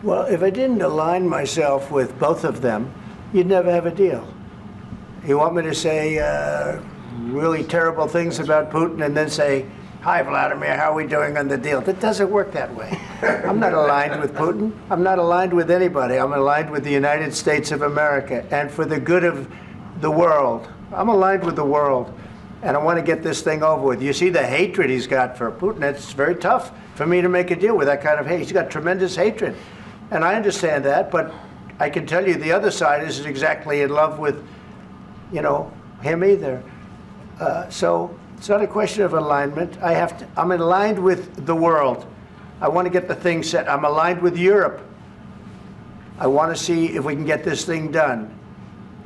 Well, if I didn't align myself with both of them, you'd never have a deal. You want me to say really terrible things about Putin and then say, "Hi, Vladimir, how are we doing on the deal?" That doesn't work that way. I'm not aligned with Putin. I'm not aligned with anybody. I'm aligned with the United States of America. And for the good of the world, I'm aligned with the world. And I want to get this thing over with. You see the hatred he's got for Putin. It's very tough for me to make a deal with that kind of hate. He's got tremendous hatred. And I understand that, but I can tell you the other side isn't exactly in love with, you know, him either. So it's not a question of alignment. I'm aligned with the world. I want to get the thing set. I'm aligned with Europe. I want to see if we can get this thing done.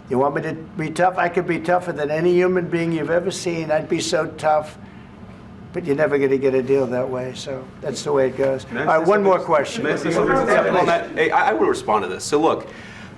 You want me to be tough? I could be tougher than any human being you've ever seen. I'd be so tough. But you're never going to get a deal that way. So that's the way it goes. All right, one more question. I will respond to this. So look,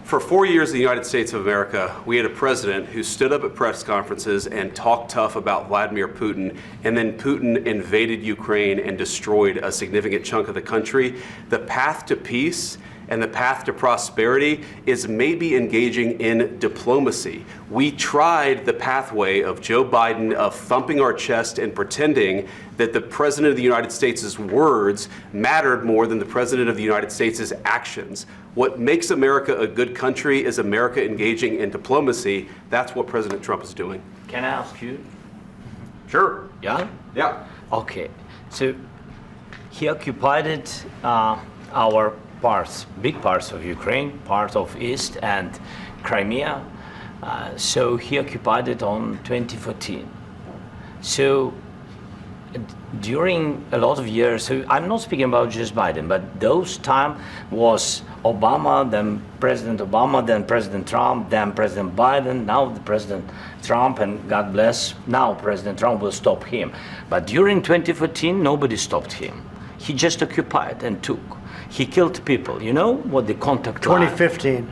for 4 years in the United States of America, we had a president who stood up at press conferences and talked tough about Vladimir Putin, and then Putin invaded Ukraine and destroyed a significant chunk of the country. The path to peace and the path to prosperity is maybe engaging in diplomacy. We tried the pathway of Joe Biden of thumping our chest and pretending that the President of the United States' words mattered more than the President of the United States' actions. What makes America a good country is America engaging in diplomacy. That's what President Trump is doing. Can I ask you? Sure. Yeah? Yeah. Okay. So he occupied our parts, big parts of Ukraine, part of East and Crimea. So he occupied it on 2014. So during a lot of years, so I'm not speaking about just Biden, but those time was Obama, then President Obama, then President Trump, then President Biden, now the President Trump, and God bless, now President Trump will stop him. But during 2014, nobody stopped him. He just occupied and took. He killed people. You know what the contact line? 2015.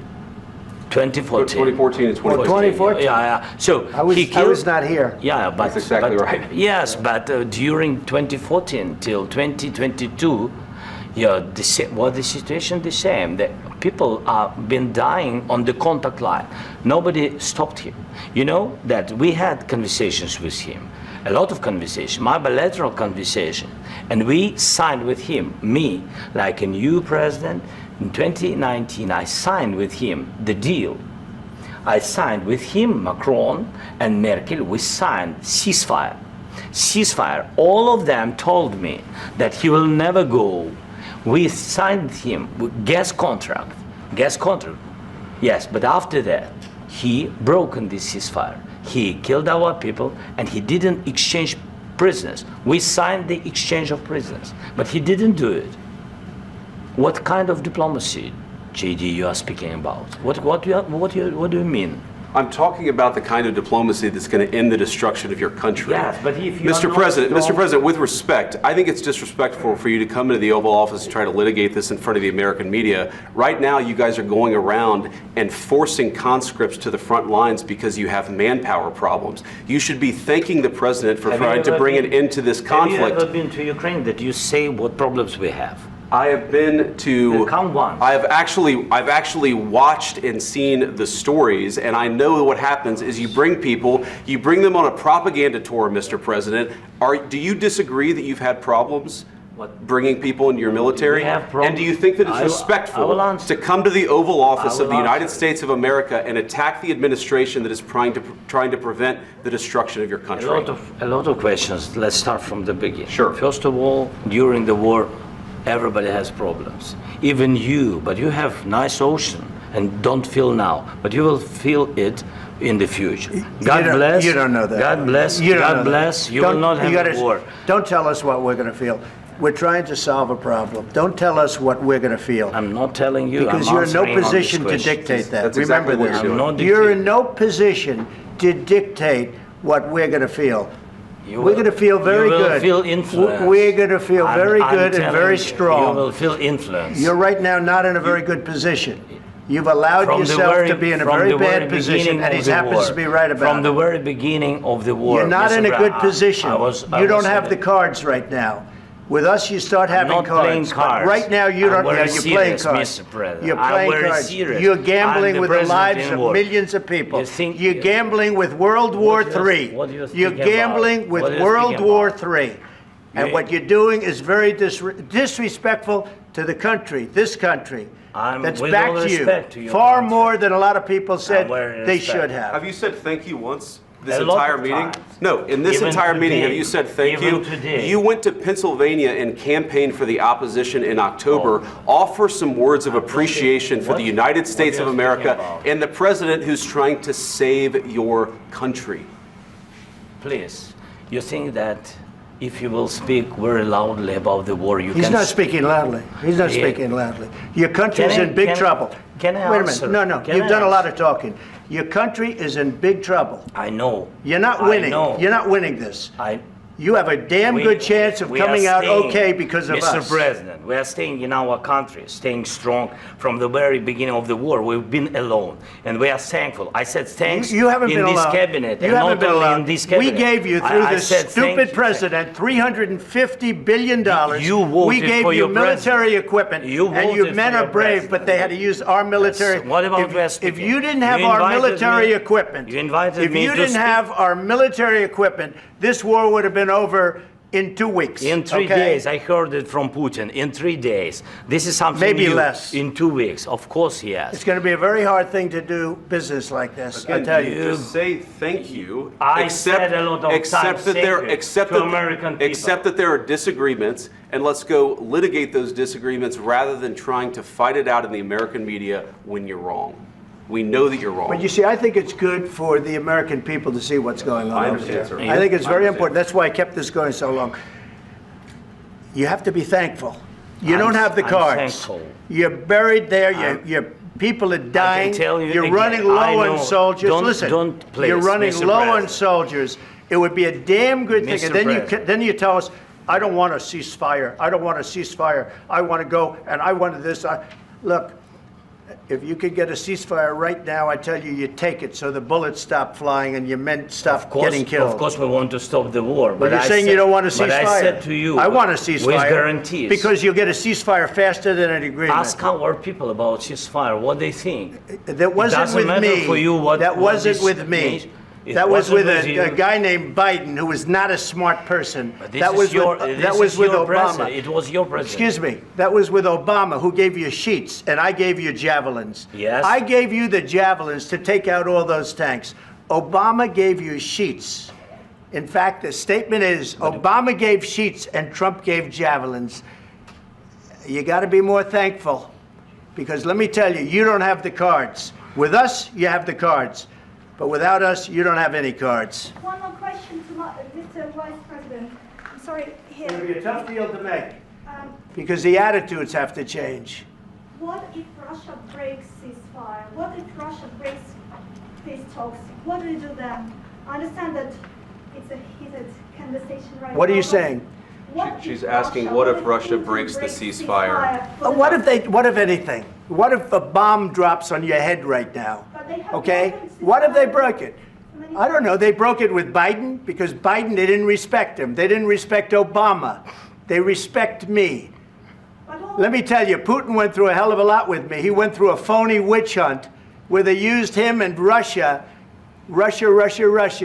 2014. 2014 and 2014. 2014. Yeah. So I was not here. Yeah, but that's exactly right. Yes, but during 2014 till 2022, yeah, the situation the same. The people have been dying on the contact line. Nobody stopped him. You know that we had conversations with him. A lot of conversation, my bilateral conversation, and we signed with him, me, like a new president. In 2019, I signed with him the deal. I signed with him, Macron and Merkel, we signed ceasefire. Ceasefire, all of them told me that he will never go. We signed him with gas contract, yes, but after that, he broken this ceasefire. He killed our people and he didn't exchange prisoners. We signed the exchange of prisoners, but he didn't do it. What kind of diplomacy, JD, you are speaking about? What do you mean? I'm talking about the kind of diplomacy that's going to end the destruction of your country. Yes, but if you Mr. President, with respect, I think it's disrespectful for you to come into the Oval Office and try to litigate this in front of the American media. Right now, you guys are going around and forcing conscripts to the front lines because you have manpower problems. You should be thanking the President for trying to bring an end to this conflict. Have you ever been to Ukraine that you say what problems we have? I have been to. Count one. I've actually watched and seen the stories, and I know what happens is you bring people, you bring them on a propaganda tour, Mr. President. Do you disagree that you've had problems bringing people into your military? And do you think that it's respectful to come to the Oval Office of the United States of America and attack the administration that is trying to prevent the destruction of your country? A lot of questions. Let's start from the beginning. Sure. First of all, during the war, everybody has problems, even you, but you have nice ocean and don't feel now, but you will feel it in the future. God bless. You don't know that. God bless. God bless. You will not have a war. Don't tell us what we're going to feel. We're trying to solve a problem. Don't tell us what we're going to feel. I'm not telling you. Because you're in no position to dictate that. Remember this. You're in no position to dictate what we're going to feel. We're going to feel very good. You will feel influence. We're going to feel very good and very strong. You will feel influence. You're right now not in a very good position. You've allowed yourself to be in a very bad position, and he happens to be right about it. From the very beginning of the war. You're not in a good position. You don't have the cards right now. With us, you start having not cards. playing But cards. right now, you I'm don't. very You're playing serious, cards. Mr. President. You're I'm playing very cards. serious. You're I'm gambling the with the president lives in of war. millions of people. You think- You're gambling with World War III. what do you You're think gambling about? with What do you World think War about? III. And what you're doing is very disrespectful to the country, this country. That's with all backed respect to you your far country. more than a lot of people said very they respect. should have. Have you said thank you once this A lot entire of meeting? times. No, in this Even entire meeting, today. have you said thank Even you? today. You went to Pennsylvania and campaigned for the opposition in October. Offer some words of appreciation for the United States are of you America speaking about? and the president who's trying to save your country. Please, you think that if you will speak very loudly about the war, you He's can... not speaking loudly. He's not Yeah. speaking loudly. Your country's Can I- in big can- trouble. can I Wait a answer? minute. No. Can You've I done a lot answer? of talking. Your country is in big trouble. I know. You're not I winning. know. You're not winning this. You have a damn We- good chance of we are coming out staying, okay because of Mr. us. President, we are staying in our country, staying strong from the very beginning of the war. We've been alone, and we are thankful. I said thanks You haven't in been this alone. cabinet, You and haven't not been only alone. in this cabinet. We gave you, through I this said thank stupid you. president, $350 billion. You voted we gave for you your military president. equipment, You and you voted men for are your brave, president. but they had to use our military. Yes. What about if you didn't have You our invited military me- equipment, you invited if me you to didn't speak. have our military equipment, this war would have been over in 2 weeks. In 3 okay? days, I heard it from Putin. In 3 days, this is something Maybe new. less. In 2 weeks, of course he has. It's going to be a very hard thing to do business like this. I Again, tell you you. just say thank you. I said a lot of except times that thank there, you except to that, American people. except that there are disagreements, and let's go litigate those disagreements rather than trying to fight it out in the American media when you're wrong. We know that you're wrong. But you see, I think it's good for the American people to see what's going on I over understand, there. sir. I think it's I very understand. important. That's why I kept this going so long. You have to be thankful. You don't have the I'm cards. thankful. You're buried there. Your people are dying. tell you You're again, running low I on know. soldiers. Don't- Listen, don't please, you're running Mr. low on President. soldiers. It would be a damn good thing. Mr. And then President. then you tell us, I don't want a ceasefire. I don't want a ceasefire. I want to go and I want this. Look, if you could get a ceasefire right now, I tell you, you take it so the bullets stop flying and your men stop getting killed. Of course, we want to stop the war. But you're saying you don't want a ceasefire. But I said to you, I want a ceasefire. with guarantees. Because you'll get a ceasefire faster than an agreement. Ask our people about ceasefire, what they think. That wasn't doesn't with matter me. for you what- that what wasn't this with me. means. It That was wasn't with with you. a guy named Biden, who was not a smart person. But this That is was your, with, this that was is with your Obama. president. It was your president. Excuse me. That was with Obama, who gave you sheets, and I gave you javelins. Yes. I gave you the javelins to take out all those tanks. Obama gave you sheets. In fact, the statement is Obama gave sheets and Trump gave javelins. You got to be more thankful, because let me tell you, you don't have the cards. With us, you have the cards. But without us, you don't have any cards. One more question to Mr. Vice President. I'm sorry, It's going to here. be a tough deal to make, Um, because the attitudes have to change. what if Russia breaks ceasefire? What if Russia breaks peace talks? What do you do then? I understand that it's a heated conversation right now. What are you but saying? what if She's asking, what if Russia Putin breaks the breaks ceasefire? for the- What if anything? What if a bomb drops on your head right now? But they have Okay? weapons to What if they fire. broke it? I don't know. They broke it with Biden, because Biden, they didn't respect him. They didn't respect Obama. They respect me. But all- Let me tell you, Putin went through a hell of a lot with me. He went through a phony witch hunt where they used him and Russia. Russia.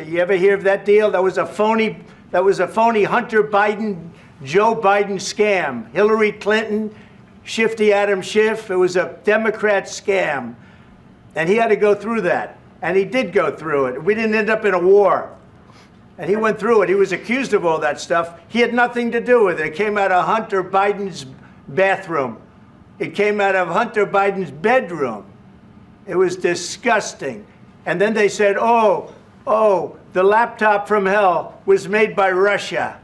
You ever hear of that deal? That was a phony Hunter Biden, Joe Biden scam. Hillary Clinton, Shifty Adam Schiff. It was a Democrat scam. And he had to go through that. And he did go through it. We didn't end up in a war. And he went through it. He was accused of all that stuff. He had nothing to do with it. It came out of Hunter Biden's bathroom. It came out of Hunter Biden's bedroom. It was disgusting. And then they said, oh, the laptop from hell was made by Russia.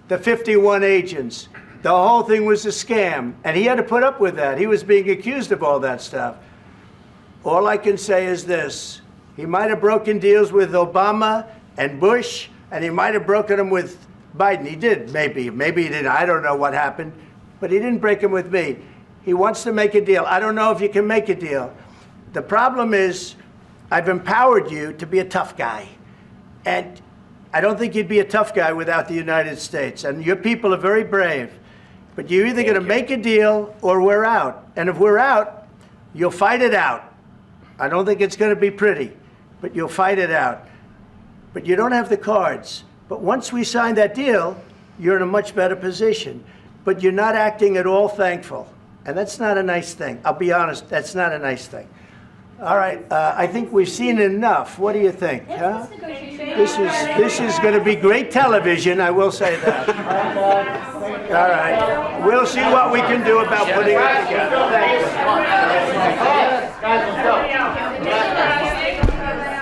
The 51 agents. The whole thing was a scam. And he had to put up with that. He was being accused of all that stuff. All I can say is this. He might have broken deals with Obama and Bush, and he might have broken them with Biden. He did, maybe. Maybe he didn't. I don't know what happened. But he didn't break them with me. He wants to make a deal. I don't know if you can make a deal. The problem is, I've empowered you to be a tough guy. And I don't think you'd be a tough guy without the United States. And your people are very brave. But you're either going to make a deal or we're out. And if we're out, you'll fight it out. I don't think it's going to be pretty, but you'll fight it out. But you don't have the cards. But once we sign that deal, you're in a much better position. But you're not acting at all thankful. And that's not a nice thing. I'll be honest, that's not a nice thing. All right, I think we've seen enough. What do you think? Huh? This is going to be great television, I will say that. All right, we'll see what we can do about putting it together. Thank you.